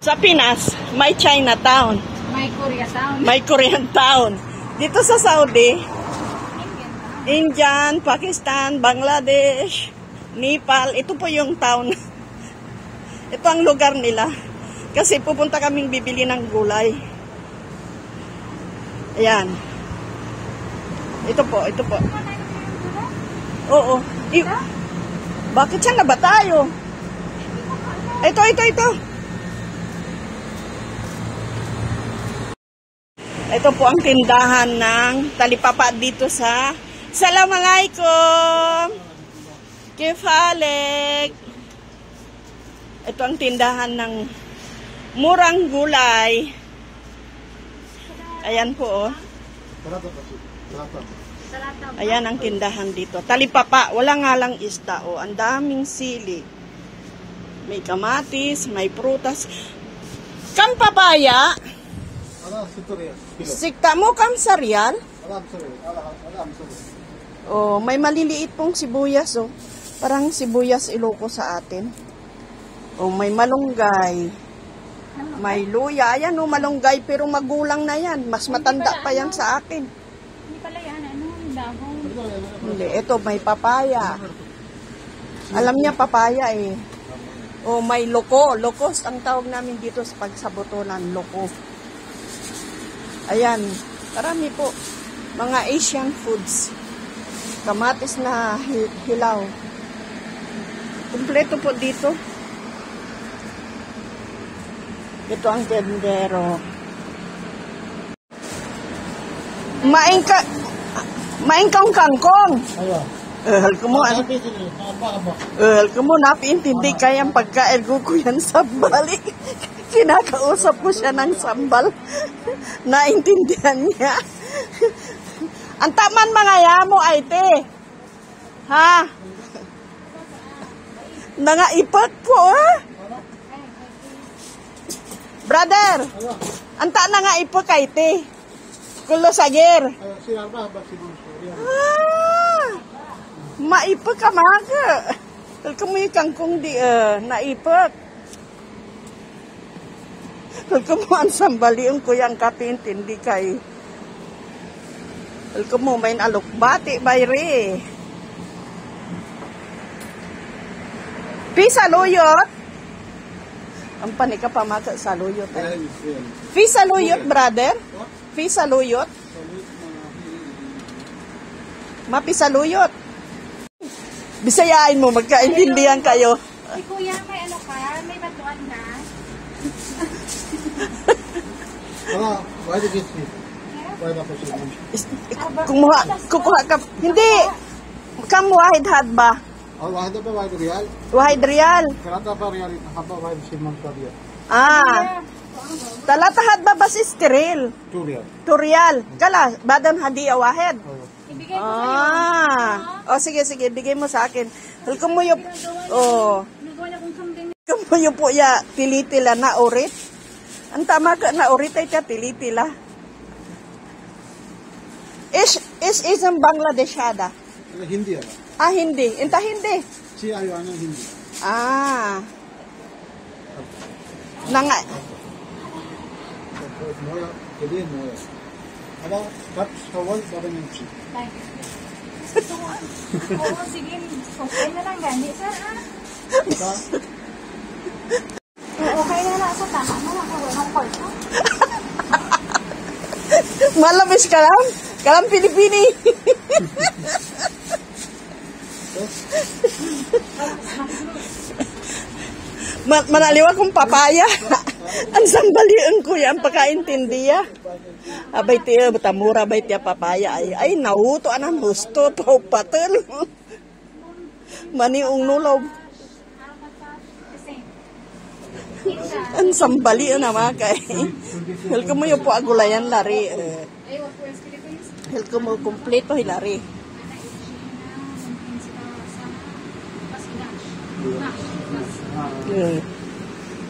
Sa Pinas, may Chinatown. May Koreatown. May Korean town. Dito sa Saudi, Indian, Pakistan, Bangladesh, Nepal. Ito po yung town. Ito ang lugar nila. Kasi pupunta kaming bibili ng gulay. Ayan. Ito po, ito po. Oo. Bakit siya na ba tayo? Ito. Ito po ang tindahan ng talipapa dito sa Assalamualaikum. Kifalik. Ito ang tindahan ng murang gulay. Ayan po, oh. Ayan ang tindahan dito. Talipapa, wala nga lang isda, oh. Ang daming sili. May kamatis, may prutas. Kam papaya? Sikta mo kam sa Rial? Oh, may maliliit pong sibuyas, oh. Parang sibuyas Iloco sa atin. Oh, may malunggay. May luya. Ayan, oh, malunggay pero magulang na yan. Mas matanda pa yan sa akin. Hindi pala yan, dahon. Hindi, ito may papaya. Alam niya papaya eh. Oh, may loko. Lokos ang tawag namin dito sa pagsabutunan. Loko. Ayan. Marami po. Mga Asian foods. Kamatis na hilaw. Kumpleto po dito. Ito ang tendero. Maing kang kangkong. Ko mo napiintindi kayang pagkain ko yan sa balik. Kinakausap ko siya ng sambal. Naintindihan niya. Ang taman mga yamo ay te. Ha? Nangaipag ko, ha? Brother, anta nangaipag kay te. Kulo sagir. Maipag ka maga. Kamu yung kangkong di naipag. Kamu ang sambali ang kuyang kapintindi kay. Kamu main alukbati bayre. Pisa luyot. Ang panika pa maka sa luyot. Pisa luyot, brother. Pisa luyot. Mapisa luyot. Bisayain mo, magkaintindihan kayo. Si Kuya, may ano ka? May batuan na? Kukuha ka. Hindi. Kam wahid had ba? wahid ba wahid real? Wahid real. Karata pa real haba wahid simon ka real. Talata had ba bas steril? 2 real. 2 real. Kala, badan hadiya wahid. Ibigay ko sa'yo. Oh, sige, bigay mo sa akin. Kumuyo, oh. Nagawa kong kambing. Kumuyo po ya, tilitila na urit. Ang tama ka na urit ay ka tilitila. Is ang Bangladeshada. Hindi ya. Hindi. Inta hindi. Si ayo ana hindi. Nanga. Moya, jadi moya. Ada kat sawal pada nchi. Oo, sige. Okay na lang gani, sir, ha? Okay na lang. Sa tama na lang. Kawin ang kwarto. Malabis ka lang? Kalang Pilipini. Manaliwa kong papaya. Ang sambalian ko yan, pagkaintindiya. Abay tiya, batamura, abay tiya papaya. Ay, nauto, anang gusto, paupatel. Maniung nulob. Ang sambalian naman kay. Hil ko mo yung po agulayan lari. Hil ko mo kumpleto hilari.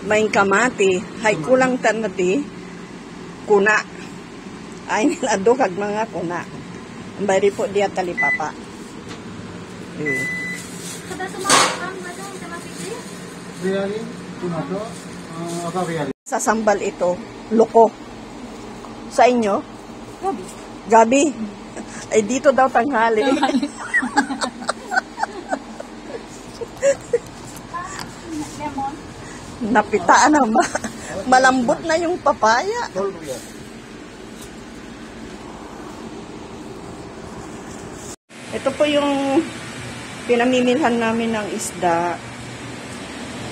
Maing kamati, hay kulang tanati, kuna. Ay nilado kag mga kuna. Ang bayri po diya talipapa. Kada sumakang, ano, kamapiti? Real, tomato, apa real? Sa sambal ito, loko. Sa inyo? Gabi. Gabi. Ay, dito daw tanghali. Lemon. Napitaan na. Malambot na yung papaya. 12 riyal. Ito po yung pinamimilhan namin ng isda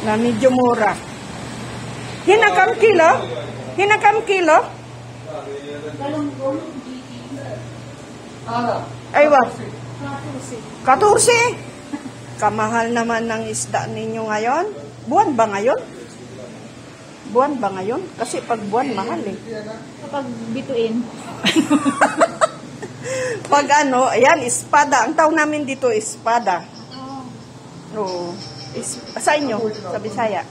na medyo mura. Hinakam kilo? Hinakam kilo? Aywa. 14. Kamahal naman ng isda ninyo ngayon. Buwan ba ngayon? Buwan ba ngayon? Kasi pag buwan, mahal eh. Kapag bituin. Pag ano, ayan, espada. Ang tawag namin dito, espada. Oo. Sa inyo, sa Bisaya.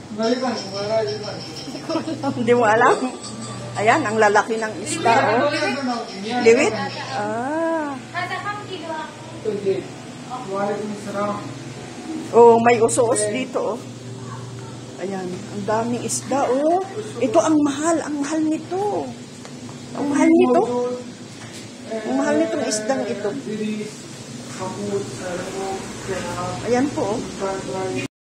Hindi mo alam? Ayan, ang lalaki ng isda, oh. Liwit? Ah. Oh, may uso-us dito, oh. Ayan, ang daming isda, oh. Ito ang mahal nito. Ang mahal nito. Ang mahal nitong isdang ito. Ayan po, oh.